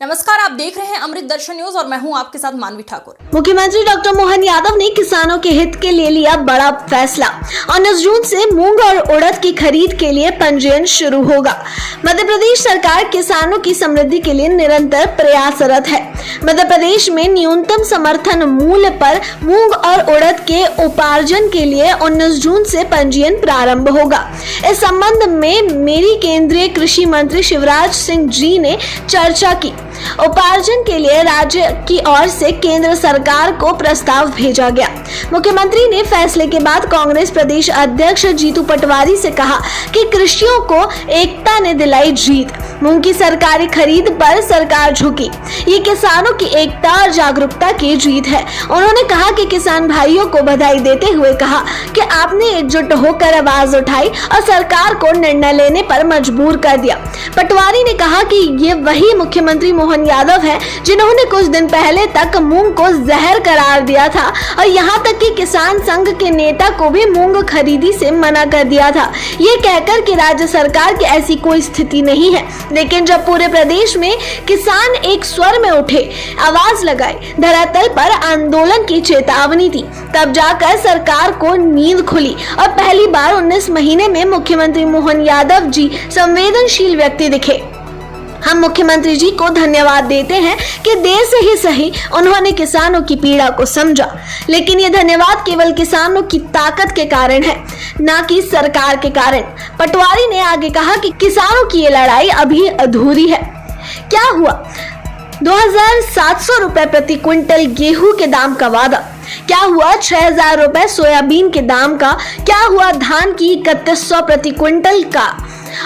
नमस्कार, आप देख रहे हैं अमृत दर्शन न्यूज और मैं हूं आपके साथ मानवी ठाकुर। मुख्यमंत्री डॉक्टर मोहन यादव ने किसानों के हित के लिए लिया बड़ा फैसला। 19 जून से मूंग और उड़द की खरीद के लिए पंजीयन शुरू होगा। मध्य प्रदेश सरकार किसानों की समृद्धि के लिए निरंतर प्रयासरत है। मध्य प्रदेश में न्यूनतम समर्थन मूल्य पर मूंग और उड़द के उपार्जन के लिए 19 जून से पंजीयन प्रारंभ होगा। इस संबंध में मेरी केंद्रीय कृषि मंत्री शिवराज सिंह जी ने चर्चा की। उपार्जन के लिए राज्य की ओर से केंद्र सरकार को प्रस्ताव भेजा गया। मुख्यमंत्री ने फैसले के बाद कांग्रेस प्रदेश अध्यक्ष जीतू पटवारी से कहा कि कृषियों को एकता ने दिलाई जीत। मूंग की सरकारी खरीद पर सरकार झुकी। ये किसानों की एकता और जागरूकता की जीत है। उन्होंने कहा कि किसान भाइयों को बधाई देते हुए कहा कि आपने एकजुट होकर आवाज उठाई और सरकार को निर्णय लेने पर मजबूर कर दिया। पटवारी ने कहा कि ये वही मुख्यमंत्री मोहन यादव है जिन्होंने कुछ दिन पहले तक मूंग को जहर करार दिया था और यहां तक कि किसान संघ के नेता को भी मूंग खरीदी से मना कर दिया था, ये कहकर कि राज्य सरकार की ऐसी कोई स्थिति नहीं है। लेकिन जब पूरे प्रदेश में किसान एक स्वर में उठे, आवाज लगाए, धरातल पर आंदोलन की चेतावनी दी, तब जाकर सरकार को नींद खुली और पहली बार 19 महीने में मुख्यमंत्री मोहन यादव जी संवेदनशील व्यक्ति दिखे। हम मुख्यमंत्री जी को धन्यवाद देते हैं कि देर से ही सही उन्होंने किसानों की पीड़ा को समझा, लेकिन ये धन्यवाद केवल किसानों की ताकत के कारण है, ना कि सरकार के कारण। पटवारी ने आगे कहा कि किसानों की ये लड़ाई अभी अधूरी है। क्या हुआ? 2700 रुपए प्रति क्विंटल गेहूं के दाम का वादा, क्या हुआ 6000 रुपए सोयाबीन के दाम का, क्या हुआ धान की 3100 प्रति क्विंटल का,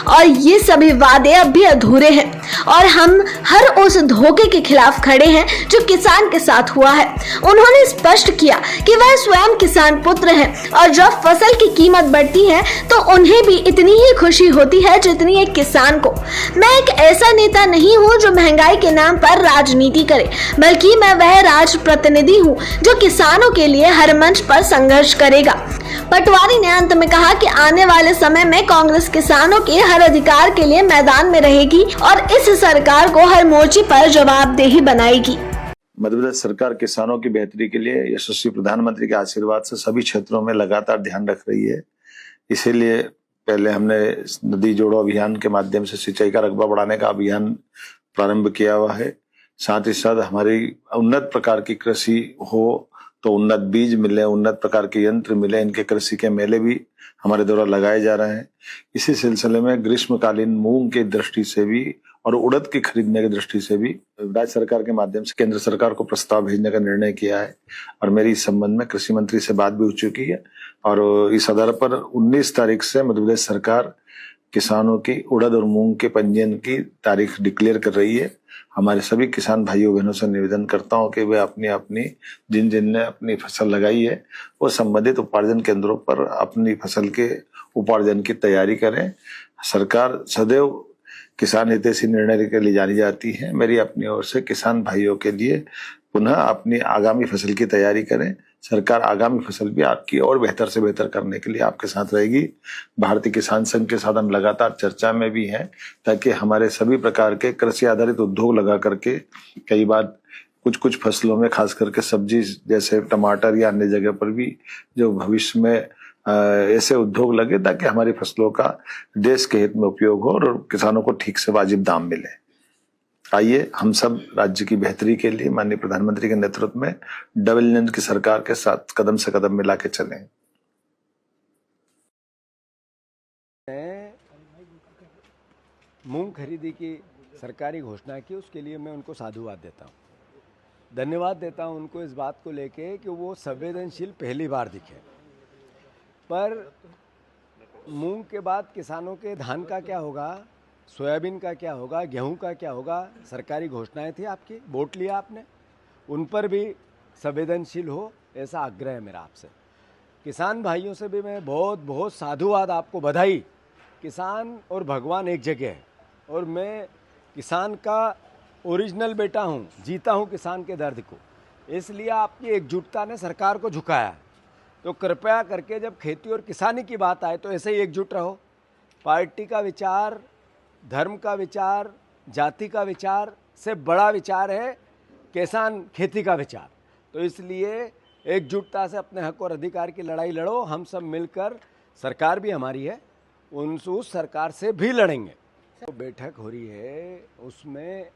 और ये सभी वादे अब भी अधूरे हैं और हम हर उस धोखे के खिलाफ खड़े हैं जो किसान के साथ हुआ है। उन्होंने स्पष्ट किया कि वह स्वयं किसान पुत्र हैं और जब फसल की कीमत बढ़ती है तो उन्हें भी इतनी ही खुशी होती है जितनी एक किसान को। मैं एक ऐसा नेता नहीं हूँ जो महंगाई के नाम पर राजनीति करे, बल्कि मैं वह राज प्रतिनिधि हूँ जो किसानों के लिए हर मंच पर संघर्ष करेगा। पटवारी ने अंत में कहा कि आने वाले समय में कांग्रेस किसानों के हर अधिकार के लिए मैदान में रहेगी और इस सरकार को हर मोर्चे पर जवाबदेही बनाएगी। मध्य प्रदेश सरकार किसानों की बेहतरी के लिए यशस्वी प्रधानमंत्री के आशीर्वाद से सभी क्षेत्रों में लगातार ध्यान रख रही है। इसीलिए पहले हमने नदी जोड़ो अभियान के माध्यम से सिंचाई का रकबा बढ़ाने का अभियान प्रारंभ किया हुआ है। साथ ही साथ हमारी उन्नत प्रकार की कृषि हो तो उन्नत बीज मिले, उन्नत प्रकार के यंत्र मिले, इनके कृषि के मेले भी हमारे द्वारा लगाए जा रहे हैं। इसी सिलसिले में ग्रीष्मकालीन मूंग की दृष्टि से भी और उड़द की खरीदने की दृष्टि से भी राज्य सरकार के माध्यम से केंद्र सरकार को प्रस्ताव भेजने का निर्णय किया है और मेरी इस संबंध में कृषि मंत्री से बात भी हो चुकी है और इस आधार पर 19 तारीख से मध्य प्रदेश सरकार किसानों की उड़द और मूंग के पंजीयन की तारीख डिक्लेयर कर रही है। हमारे सभी किसान भाइयों बहनों से निवेदन करता हूं कि वे अपनी अपनी जिन ने अपनी फसल लगाई है वो संबंधित उपार्जन केंद्रों पर अपनी फसल के उपार्जन की तैयारी करें। सरकार सदैव किसान हितैषी निर्णय लेकर ले जानी जाती है। मेरी अपनी ओर से किसान भाइयों के लिए पुनः अपनी आगामी फसल की तैयारी करें। सरकार आगामी फसल भी आपकी और बेहतर से बेहतर करने के लिए आपके साथ रहेगी। भारतीय किसान संघ के साथ हम लगातार चर्चा में भी हैं ताकि हमारे सभी प्रकार के कृषि आधारित उद्योग लगा करके कई बार कुछ फसलों में खास करके सब्जी जैसे टमाटर या अन्य जगह पर भी जो भविष्य में ऐसे उद्योग लगे ताकि हमारी फसलों का देश के हित में उपयोग हो और किसानों को ठीक से वाजिब दाम मिले। आइए हम सब राज्य की बेहतरी के लिए माननीय प्रधानमंत्री के नेतृत्व में डबल इंजन की सरकार के साथ कदम से कदम मिला के चलें। मूंग खरीदी की सरकारी घोषणा की, उसके लिए मैं उनको साधुवाद देता हूँ, धन्यवाद देता हूँ उनको इस बात को लेके कि वो संवेदनशील पहली बार दिखे। पर मूंग के बाद किसानों के धान का क्या होगा, सोयाबीन का क्या होगा, गेहूं का क्या होगा, सरकारी घोषणाएं थी आपकी, वोट लिया आपने, उन पर भी संवेदनशील हो, ऐसा आग्रह है मेरा आपसे। किसान भाइयों से भी मैं बहुत बहुत साधुवाद, आपको बधाई। किसान और भगवान एक जगह है और मैं किसान का ओरिजिनल बेटा हूँ, जीता हूँ किसान के दर्द को, इसलिए आपकी एकजुटता ने सरकार को झुकाया है। तो कृपया करके जब खेती और किसानी की बात आए तो ऐसे ही एकजुट रहो। पार्टी का विचार, धर्म का विचार, जाति का विचार से बड़ा विचार है किसान खेती का विचार। तो इसलिए एकजुटता से अपने हक और अधिकार की लड़ाई लड़ो। हम सब मिलकर, सरकार भी हमारी है, उस सरकार से भी लड़ेंगे। तो बैठक हो रही है, उसमें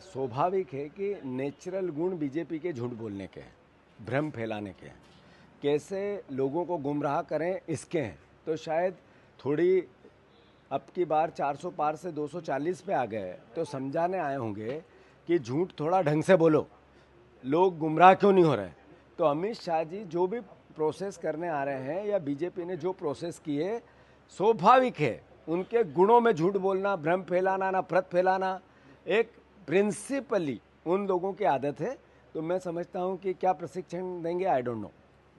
स्वाभाविक है कि नेचुरल गुण बीजेपी के झूठ बोलने के हैं, भ्रम फैलाने के हैं, कैसे लोगों को गुमराह करें इसके हैं। तो शायद थोड़ी अब की बार 400 पार से 240 पे आ गए तो समझाने आए होंगे कि झूठ थोड़ा ढंग से बोलो, लोग गुमराह क्यों नहीं हो रहे। तो अमित शाह जी जो भी प्रोसेस करने आ रहे हैं या बीजेपी ने जो प्रोसेस की है, स्वाभाविक है उनके गुणों में झूठ बोलना, भ्रम फैलाना, नफरत फैलाना एक प्रिंसिपली उन लोगों की आदत है। तो मैं समझता हूं कि क्या प्रशिक्षण देंगे, आई डोंट नो।